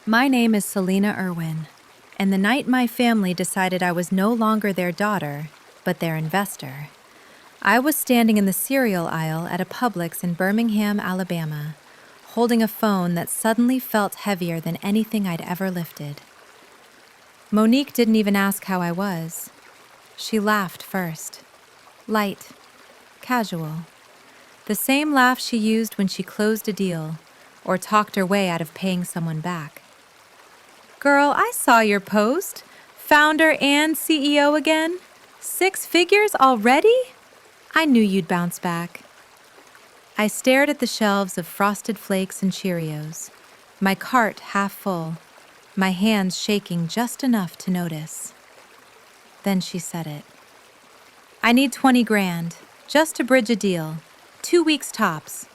My name is Selena Irwin, and the night my family decided I was no longer their daughter, but their investor, I was standing in the cereal aisle at a Publix in Birmingham, Alabama, holding a phone that suddenly felt heavier than anything I'd ever lifted. Monique didn't even ask how I was. She laughed first. Light, casual. The same laugh she used when she closed a deal or talked her way out of paying someone back. "Girl, I saw your post. Founder and CEO again? 6 figures already? I knew you'd bounce back." I stared at the shelves of Frosted Flakes and Cheerios, my cart half full, my hands shaking just enough to notice. Then she said it. "I need 20 grand, just to bridge a deal. 2 weeks tops."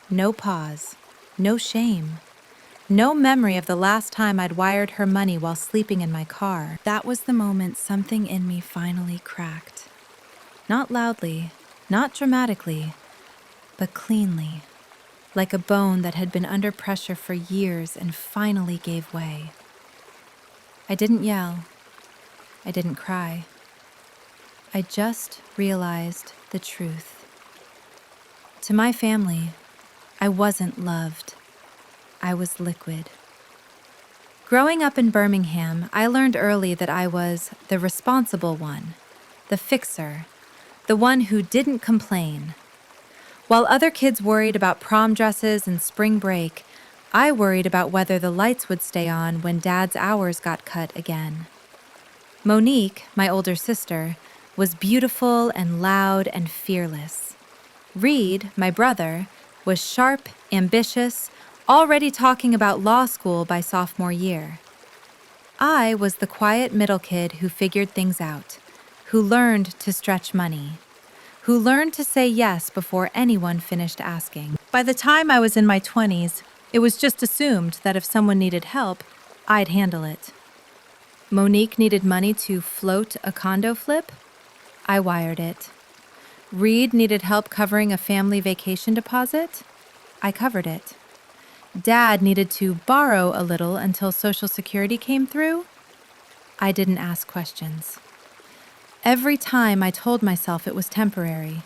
No pause, no shame. No memory of the last time I'd wired her money while sleeping in my car. That was the moment something in me finally cracked. Not loudly, not dramatically, but cleanly, like a bone that had been under pressure for years and finally gave way. I didn't yell. I didn't cry. I just realized the truth. To my family, I wasn't loved. I was liquid. Growing up in Birmingham, I learned early that I was the responsible one, the fixer, the one who didn't complain. While other kids worried about prom dresses and spring break, I worried about whether the lights would stay on when Dad's hours got cut again. Monique, my older sister, was beautiful and loud and fearless. Reed, my brother, was sharp, ambitious, already talking about law school by sophomore year. I was the quiet middle kid who figured things out, who learned to stretch money, who learned to say yes before anyone finished asking. By the time I was in my 20s, it was just assumed that if someone needed help, I'd handle it. Monique needed money to float a condo flip. I wired it. Reed needed help covering a family vacation deposit. I covered it. Dad needed to borrow a little until Social Security came through. I didn't ask questions. Every time I told myself it was temporary.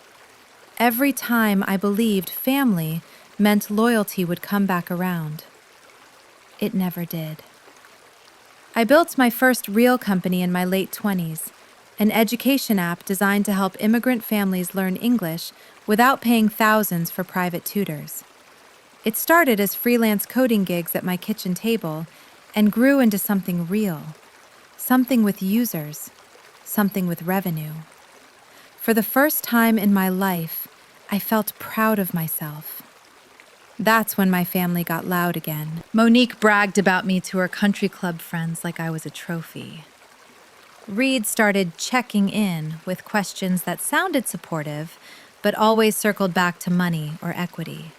Every time I believed family meant loyalty would come back around. It never did. I built my first real company in my late 20s, an education app designed to help immigrant families learn English without paying thousands for private tutors. It started as freelance coding gigs at my kitchen table and grew into something real, something with users, something with revenue. For the first time in my life, I felt proud of myself. That's when my family got loud again. Monique bragged about me to her country club friends like I was a trophy. Reed started checking in with questions that sounded supportive, but always circled back to money or equity.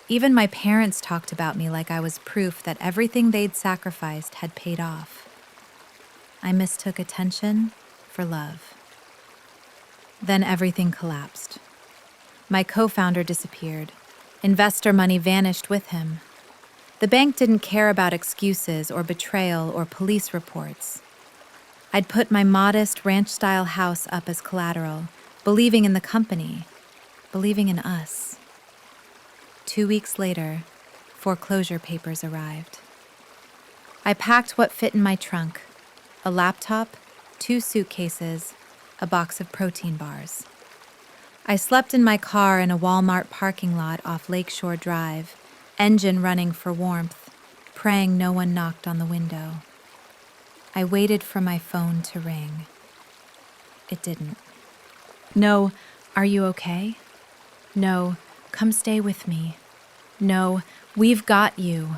Even my parents talked about me like I was proof that everything they'd sacrificed had paid off. I mistook attention for love. Then everything collapsed. My co-founder disappeared. Investor money vanished with him. The bank didn't care about excuses or betrayal or police reports. I'd put my modest ranch-style house up as collateral, believing in the company, believing in us. 2 weeks later, foreclosure papers arrived. I packed what fit in my trunk: a laptop, 2 suitcases, a box of protein bars. I slept in my car in a Walmart parking lot off Lakeshore Drive, engine running for warmth, praying no one knocked on the window. I waited for my phone to ring. It didn't. No, "Are you okay?" No, "Come stay with me." No, "We've got you."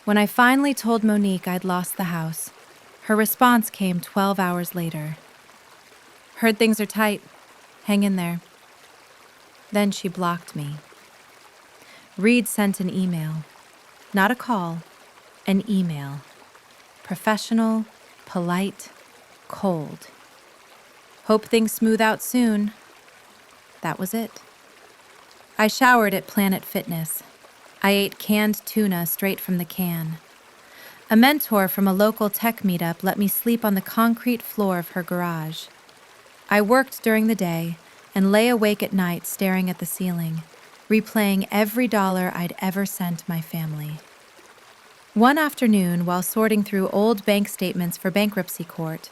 When I finally told Monique I'd lost the house, her response came 12 hours later. "Heard things are tight. Hang in there." Then she blocked me. Reed sent an email. Not a call, an email. Professional, polite, cold. "Hope things smooth out soon." That was it. I showered at Planet Fitness. I ate canned tuna straight from the can. A mentor from a local tech meetup let me sleep on the concrete floor of her garage. I worked during the day and lay awake at night staring at the ceiling, replaying every dollar I'd ever sent my family. One afternoon, while sorting through old bank statements for bankruptcy court,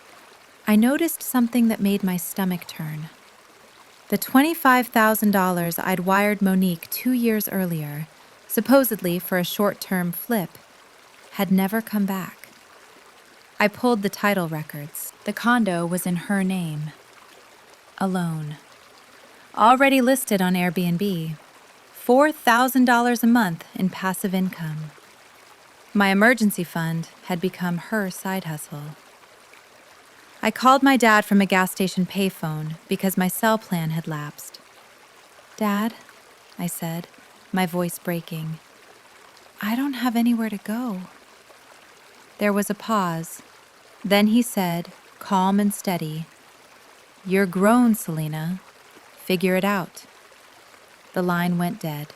I noticed something that made my stomach turn. The $25,000 I'd wired Monique 2 years earlier, supposedly for a short-term flip, had never come back. I pulled the title records. The condo was in her name. Alone. Already listed on Airbnb. $4,000 a month in passive income. My emergency fund had become her side hustle. I called my dad from a gas station payphone because my cell plan had lapsed. "Dad," I said, my voice breaking, "I don't have anywhere to go." There was a pause. Then he said, calm and steady, "You're grown, Selena. Figure it out." The line went dead.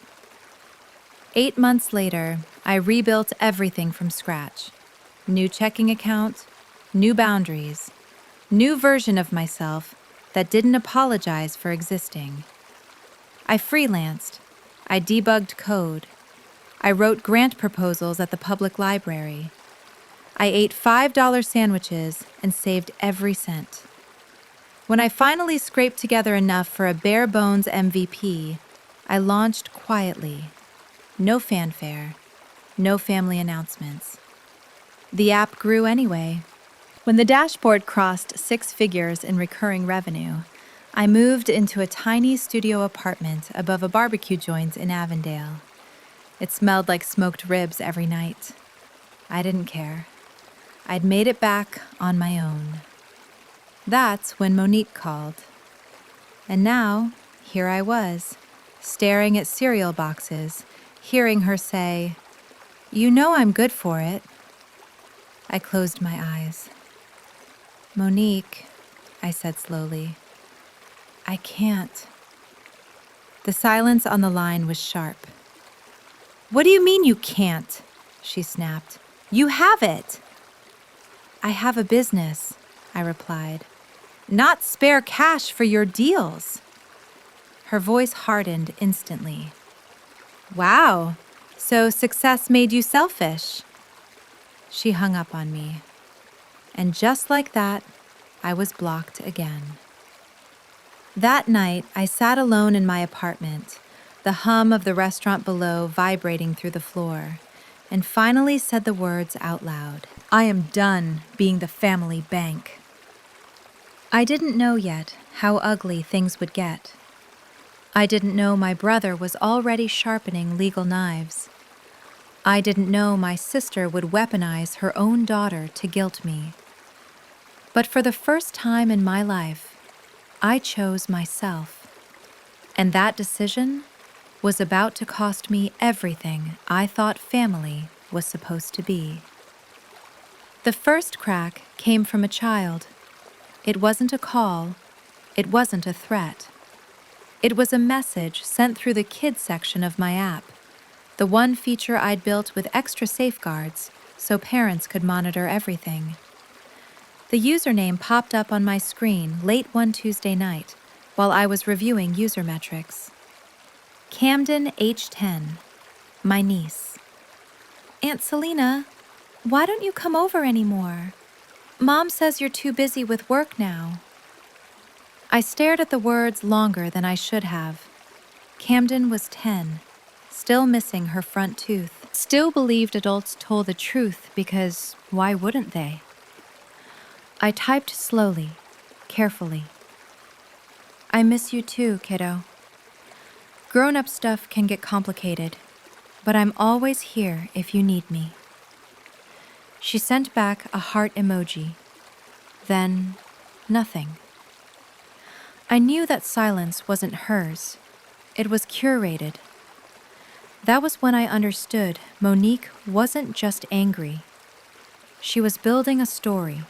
8 months later, I rebuilt everything from scratch. New checking account, new boundaries, new version of myself that didn't apologize for existing. I freelanced. I debugged code. I wrote grant proposals at the public library. I ate $5 sandwiches and saved every cent. When I finally scraped together enough for a bare-bones MVP, I launched quietly. No fanfare, no family announcements. The app grew anyway. When the dashboard crossed 6 figures in recurring revenue, I moved into a tiny studio apartment above a barbecue joint in Avondale. It smelled like smoked ribs every night. I didn't care. I'd made it back on my own. That's when Monique called. And now, here I was, staring at cereal boxes, hearing her say, "You know I'm good for it." I closed my eyes. "Monique," I said slowly, "I can't." The silence on the line was sharp. "What do you mean you can't?" she snapped. "You have it." "I have a business," I replied. "Not spare cash for your deals." Her voice hardened instantly. "Wow, so success made you selfish." She hung up on me. And just like that, I was blocked again. That night, I sat alone in my apartment, the hum of the restaurant below vibrating through the floor, and finally said the words out loud. "I am done being the family bank." I didn't know yet how ugly things would get. I didn't know my brother was already sharpening legal knives. I didn't know my sister would weaponize her own daughter to guilt me. But for the first time in my life, I chose myself. And that decision was about to cost me everything I thought family was supposed to be. The first crack came from a child. It wasn't a call. It wasn't a threat. It was a message sent through the kids section of my app, the one feature I'd built with extra safeguards so parents could monitor everything. The username popped up on my screen late one Tuesday night while I was reviewing user metrics. Camden H10, my niece. "Aunt Selena, why don't you come over anymore? Mom says you're too busy with work now." I stared at the words longer than I should have. Camden was 10, still missing her front tooth, still believed adults told the truth because why wouldn't they? I typed slowly, carefully. "I miss you too, kiddo. Grown-up stuff can get complicated, but I'm always here if you need me." She sent back a heart emoji. Then, nothing. I knew that silence wasn't hers. It was curated. That was when I understood Monique wasn't just angry. She was building a story.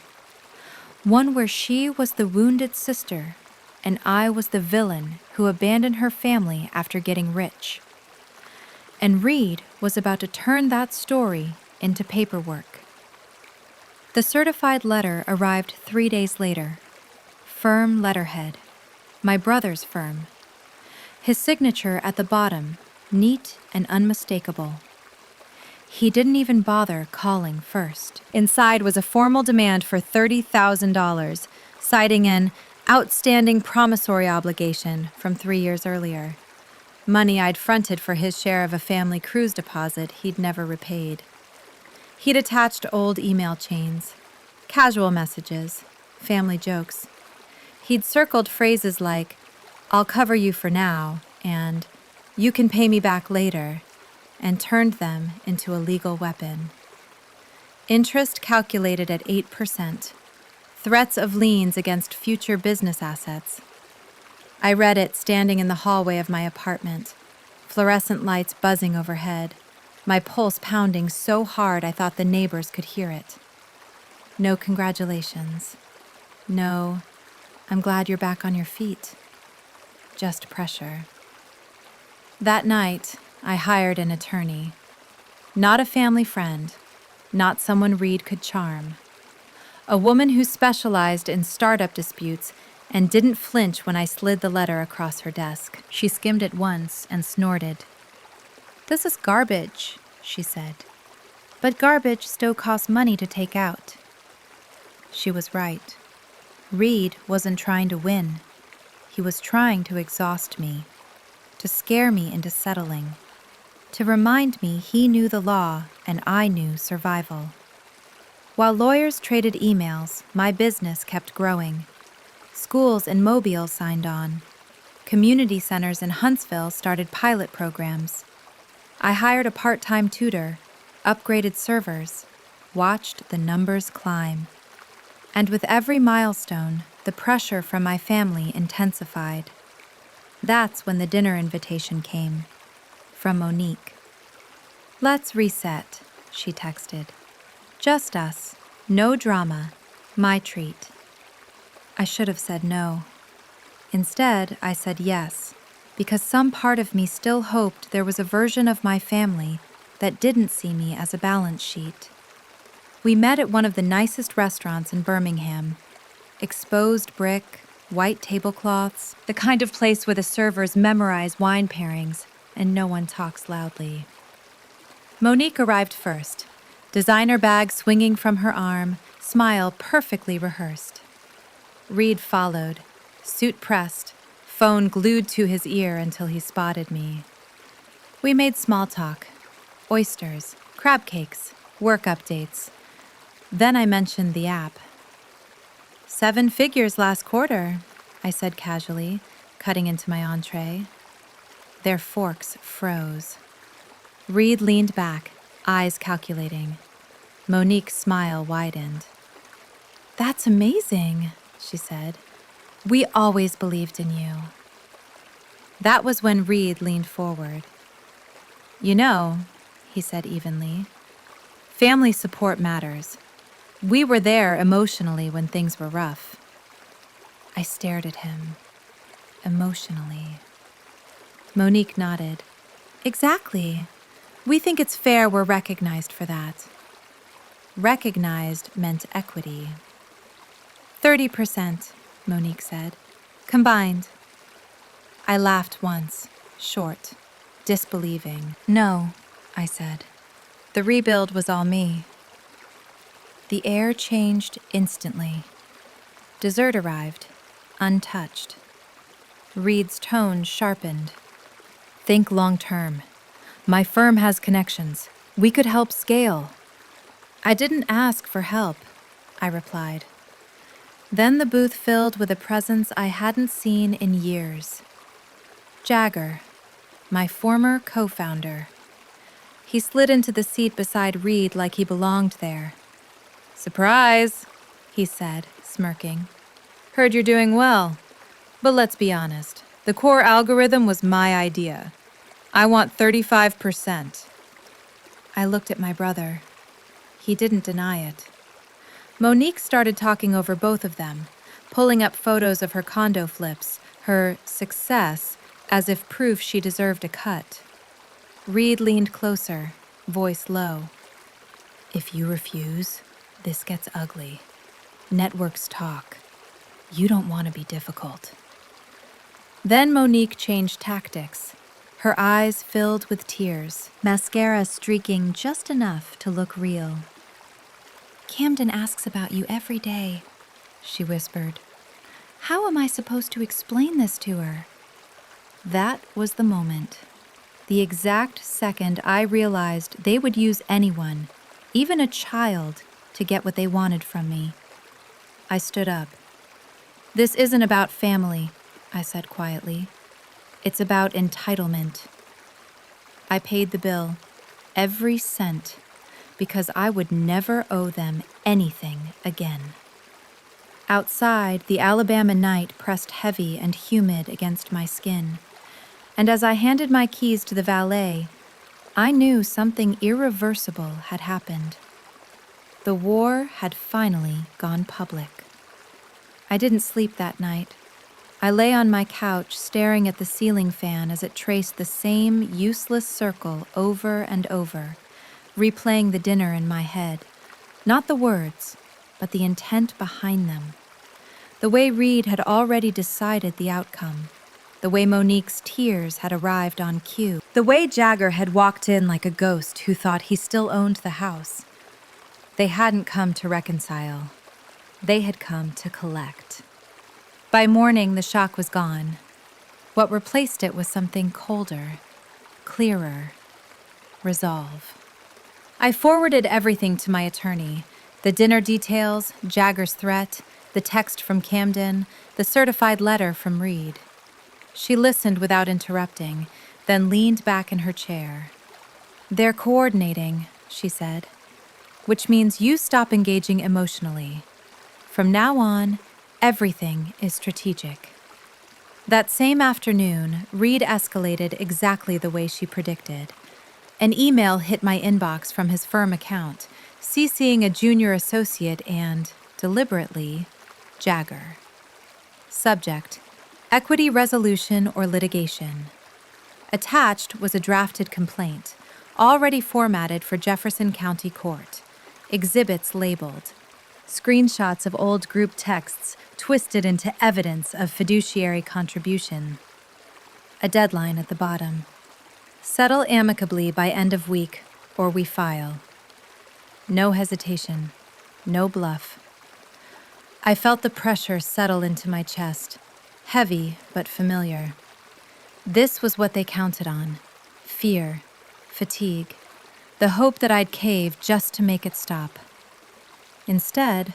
One where she was the wounded sister and I was the villain who abandoned her family after getting rich. and Reed was about to turn that story into paperwork. The certified letter arrived 3 days later. Firm letterhead. My brother's firm. His signature at the bottom, neat and unmistakable. He didn't even bother calling first. Inside was a formal demand for $30,000, citing an outstanding promissory obligation from 3 years earlier. Money I'd fronted for his share of a family cruise deposit he'd never repaid. He'd attached old email chains, casual messages, family jokes. He'd circled phrases like, "I'll cover you for now," and "You can pay me back later," and turned them into a legal weapon. Interest calculated at 8%. Threats of liens against future business assets. I read it standing in the hallway of my apartment, fluorescent lights buzzing overhead, my pulse pounding so hard I thought the neighbors could hear it. No congratulations. No, "I'm glad you're back on your feet." Just pressure. That night, I hired an attorney. Not a family friend, not someone Reed could charm. A woman who specialized in startup disputes and didn't flinch when I slid the letter across her desk. She skimmed it once and snorted. "This is garbage," she said. "But garbage still costs money to take out." She was right. Reed wasn't trying to win. He was trying to exhaust me, to scare me into settling, to remind me he knew the law and I knew survival. While lawyers traded emails, my business kept growing. Schools in Mobile signed on. Community centers in Huntsville started pilot programs. I hired a part-time tutor, upgraded servers, watched the numbers climb. And with every milestone, the pressure from my family intensified. That's when the dinner invitation came, from Monique. "Let's reset," she texted. "Just us, no drama, my treat." I should have said no. Instead, I said yes, because some part of me still hoped there was a version of my family that didn't see me as a balance sheet. We met at one of the nicest restaurants in Birmingham. Exposed brick, white tablecloths, the kind of place where the servers memorize wine pairings and no one talks loudly. Monique arrived first, designer bag swinging from her arm, smile perfectly rehearsed. Reed followed, suit pressed, phone glued to his ear until he spotted me. We made small talk, oysters, crab cakes, work updates. Then I mentioned the app. 7 figures last quarter, I said casually, cutting into my entree. Their forks froze. Reed leaned back, eyes calculating. Monique's smile widened. "That's amazing," she said. "We always believed in you." That was when Reed leaned forward. "You know," he said evenly, "family support matters. We were there emotionally when things were rough." I stared at him. Emotionally. Monique nodded. "Exactly. We think it's fair we're recognized for that." Recognized meant equity. 30%, Monique said. "Combined." I laughed once, short, disbelieving. "No," I said. "The rebuild was all me." The air changed instantly. Dessert arrived, untouched. Reed's tone sharpened. "Think long term. My firm has connections. We could help scale." "I didn't ask for help," I replied. Then the booth filled with a presence I hadn't seen in years. Jagger, my former co-founder. He slid into the seat beside Reed like he belonged there. "Surprise," he said, smirking. "Heard you're doing well. But let's be honest, the core algorithm was my idea. I want 35%. I looked at my brother. He didn't deny it. Monique started talking over both of them, pulling up photos of her condo flips, her success, as if proof she deserved a cut. Reed leaned closer, voice low. If you refuse, this gets ugly. Networks talk. You don't want to be difficult. Then Monique changed tactics. Her eyes filled with tears, mascara streaking just enough to look real. Camden asks about you every day, she whispered. How am I supposed to explain this to her? That was the moment. The exact second I realized they would use anyone, even a child, to get what they wanted from me. I stood up. This isn't about family, I said quietly. It's about entitlement. I paid the bill, every cent, because I would never owe them anything again. Outside, the Alabama night pressed heavy and humid against my skin, and as I handed my keys to the valet, I knew something irreversible had happened. The war had finally gone public. I didn't sleep that night. I lay on my couch staring at the ceiling fan as it traced the same useless circle over and over, replaying the dinner in my head. Not the words, but the intent behind them. The way Reed had already decided the outcome. The way Monique's tears had arrived on cue. The way Jagger had walked in like a ghost who thought he still owned the house. They hadn't come to reconcile. They had come to collect. By morning, the shock was gone. What replaced it was something colder, clearer, resolve. I forwarded everything to my attorney. The dinner details, Jagger's threat, the text from Camden, the certified letter from Reed. She listened without interrupting, then leaned back in her chair. They're coordinating, she said, which means you stop engaging emotionally. From now on, everything is strategic. That same afternoon, Reed escalated exactly the way she predicted. An email hit my inbox from his firm account, CCing a junior associate and, deliberately, Jagger. Subject: Equity resolution or litigation. Attached was a drafted complaint, already formatted for Jefferson County Court. Exhibits labeled. Screenshots of old group texts twisted into evidence of fiduciary contribution. A deadline at the bottom. Settle amicably by end of week, or we file. No hesitation. No bluff. I felt the pressure settle into my chest, heavy but familiar. This was what they counted on. Fear, fatigue, the hope that I'd cave just to make it stop. Instead,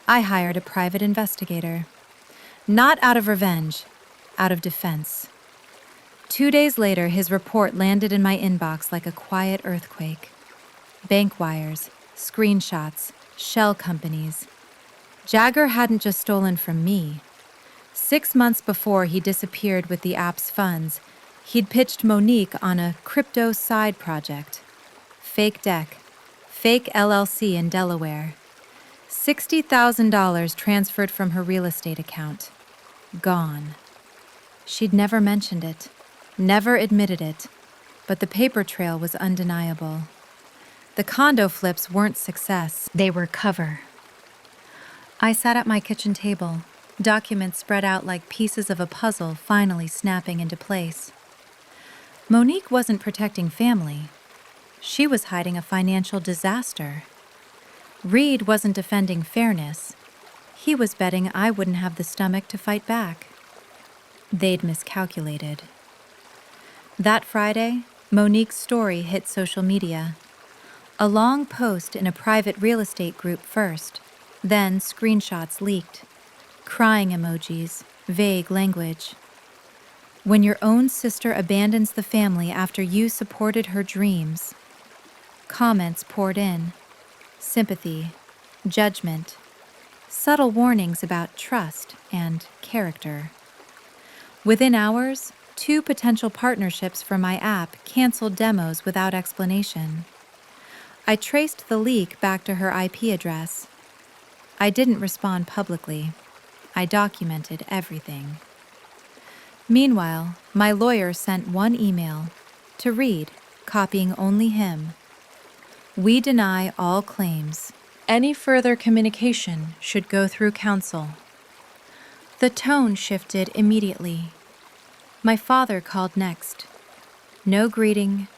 I hired a private investigator. Not out of revenge, out of defense. 2 days later, his report landed in my inbox like a quiet earthquake. Bank wires, screenshots, shell companies. Jagger hadn't just stolen from me. 6 months before he disappeared with the app's funds, he'd pitched Monique on a crypto side project. Fake deck, fake LLC in Delaware. $60,000 transferred from her real estate account. Gone. She'd never mentioned it, never admitted it, but the paper trail was undeniable. The condo flips weren't success, they were cover. I sat at my kitchen table, documents spread out like pieces of a puzzle finally snapping into place. Monique wasn't protecting family. She was hiding a financial disaster. Reed wasn't defending fairness. He was betting I wouldn't have the stomach to fight back. They'd miscalculated. That Friday, Monique's story hit social media. A long post in a private real estate group first, then screenshots leaked. Crying emojis, vague language. When your own sister abandons the family after you supported her dreams. Comments poured in. Sympathy, judgment, subtle warnings about trust and character. Within hours, 2 potential partnerships for my app canceled demos without explanation. I traced the leak back to her IP address. I didn't respond publicly. I documented everything. Meanwhile, my lawyer sent one email to Reed, copying only him. We deny all claims. Any further communication should go through counsel. The tone shifted immediately. My father called next. No greeting,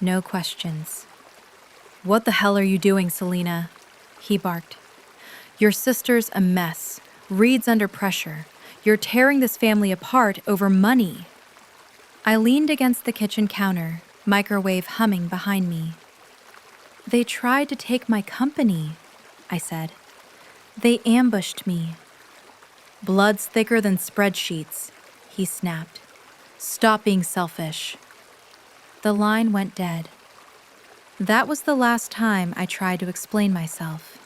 no questions. "What the hell are you doing, Selena?" he barked. "Your sister's a mess. Reed's under pressure. You're tearing this family apart over money." I leaned against the kitchen counter, microwave humming behind me. "They tried to take my company," I said. "They ambushed me." "Blood's thicker than spreadsheets," he snapped. "Stop being selfish." The line went dead. That was the last time I tried to explain myself.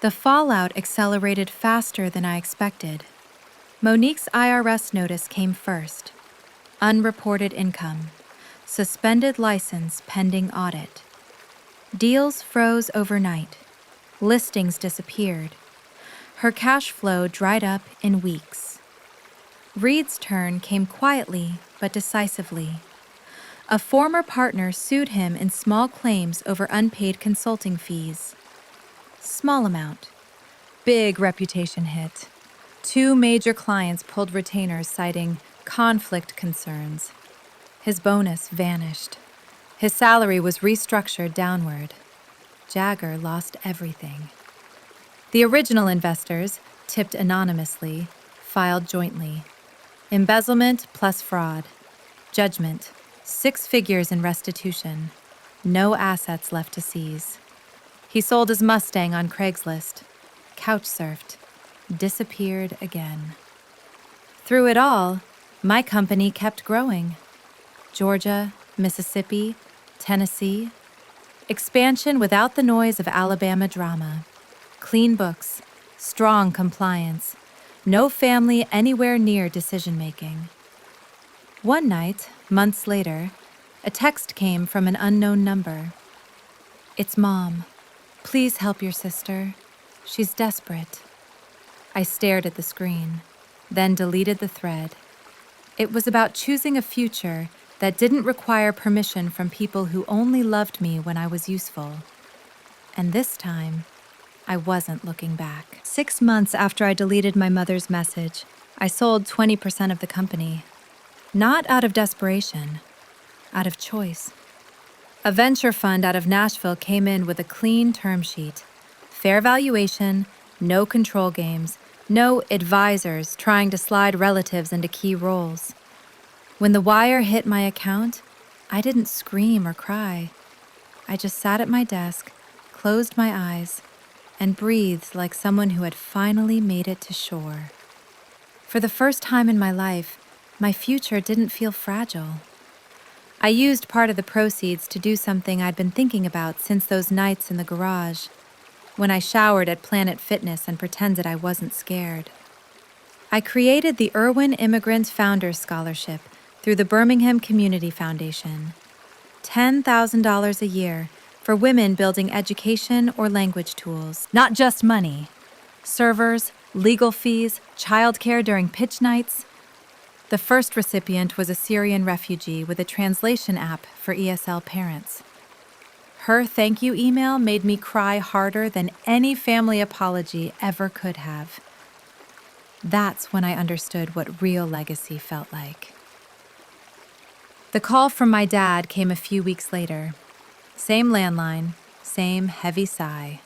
The fallout accelerated faster than I expected. Monique's IRS notice came first. Unreported income. Suspended license pending audit. Deals froze overnight. Listings disappeared. Her cash flow dried up in weeks. Reed's turn came quietly but decisively. A former partner sued him in small claims over unpaid consulting fees. Small amount. Big reputation hit. 2 major clients pulled retainers citing conflict concerns. His bonus vanished. His salary was restructured downward. Jagger lost everything. The original investors, tipped anonymously, filed jointly. Embezzlement plus fraud. Judgment, 6 figures in restitution. No assets left to seize. He sold his Mustang on Craigslist. Couch surfed. Disappeared again. Through it all, my company kept growing. Georgia, Mississippi, Tennessee. Expansion without the noise of Alabama drama. Clean books, strong compliance, no family anywhere near decision-making. One night, months later, a text came from an unknown number. "It's Mom. Please help your sister. She's desperate." I stared at the screen, then deleted the thread. It was about choosing a future that didn't require permission from people who only loved me when I was useful. And this time, I wasn't looking back. 6 months after I deleted my mother's message, I sold 20% of the company. Not out of desperation, out of choice. A venture fund out of Nashville came in with a clean term sheet. Fair valuation, no control games, no advisors trying to slide relatives into key roles. When the wire hit my account, I didn't scream or cry. I just sat at my desk, closed my eyes, and breathed like someone who had finally made it to shore. For the first time in my life, my future didn't feel fragile. I used part of the proceeds to do something I'd been thinking about since those nights in the garage, when I showered at Planet Fitness and pretended I wasn't scared. I created the Irwin Immigrant Founders Scholarship through the Birmingham Community Foundation. $10,000 a year for women building education or language tools. Not just money. Servers, legal fees, childcare during pitch nights. The first recipient was a Syrian refugee with a translation app for ESL parents. Her thank you email made me cry harder than any family apology ever could have. That's when I understood what real legacy felt like. The call from my dad came a few weeks later. Same landline, same heavy sigh.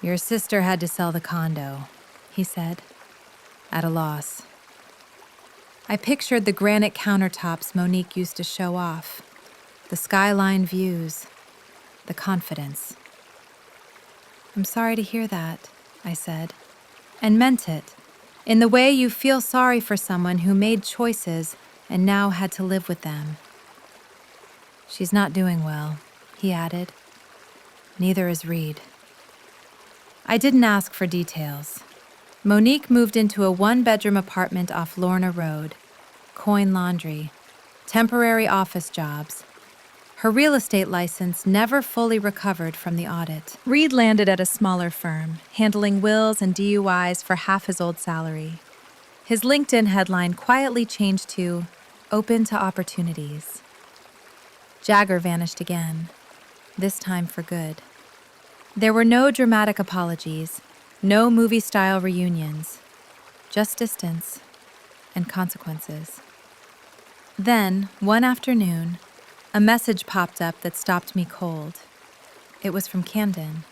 "Your sister had to sell the condo," he said, at a loss. I pictured the granite countertops Monique used to show off, the skyline views, the confidence. "I'm sorry to hear that," I said, and meant it, in the way you feel sorry for someone who made choices and now had to live with them. "She's not doing well," he added. "Neither is Reed." I didn't ask for details. Monique moved into a 1-bedroom apartment off Lorna Road. Coin laundry. Temporary office jobs. Her real estate license never fully recovered from the audit. Reed landed at a smaller firm, handling wills and DUIs for half his old salary. His LinkedIn headline quietly changed to "Open to Opportunities." Jagger vanished again, this time for good. There were no dramatic apologies, no movie-style reunions, just distance and consequences. Then, one afternoon, a message popped up that stopped me cold. It was from Camden.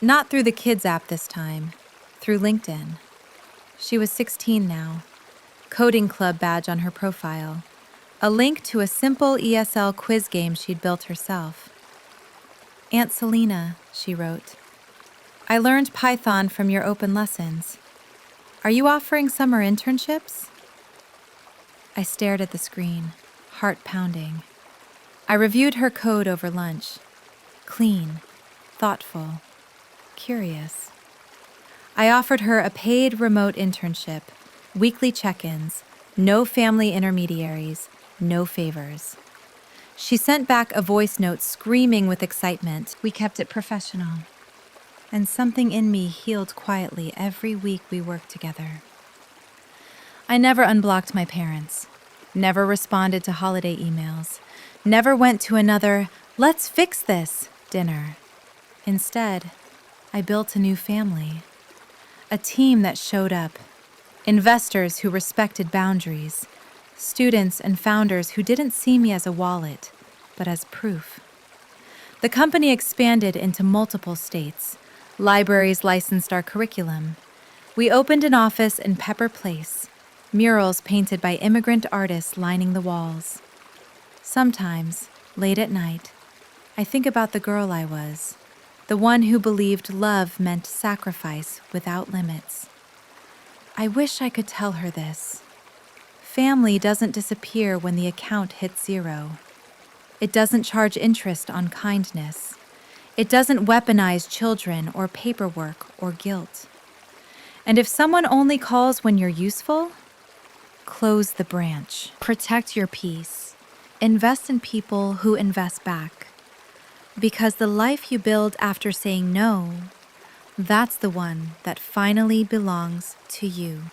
Not through the Kids app this time, through LinkedIn. She was 16 now, coding club badge on her profile, a link to a simple ESL quiz game she'd built herself. Aunt Selena, she wrote, I learned Python from your open lessons. Are you offering summer internships? I stared at the screen, heart pounding. I reviewed her code over lunch. Clean, thoughtful, curious. I offered her a paid remote internship, weekly check-ins, no family intermediaries, no favors. She sent back a voice note screaming with excitement. We kept it professional. And something in me healed quietly every week we worked together. I never unblocked my parents, never responded to holiday emails, never went to another, let's fix this, dinner. Instead, I built a new family, a team that showed up, investors who respected boundaries, students and founders who didn't see me as a wallet, but as proof. The company expanded into multiple states. Libraries licensed our curriculum. We opened an office in Pepper Place, murals painted by immigrant artists lining the walls. Sometimes, late at night, I think about the girl I was, the one who believed love meant sacrifice without limits. I wish I could tell her this. Family doesn't disappear when the account hits zero. It doesn't charge interest on kindness. It doesn't weaponize children or paperwork or guilt. And if someone only calls when you're useful, close the branch. Protect your peace. Invest in people who invest back. Because the life you build after saying no, that's the one that finally belongs to you.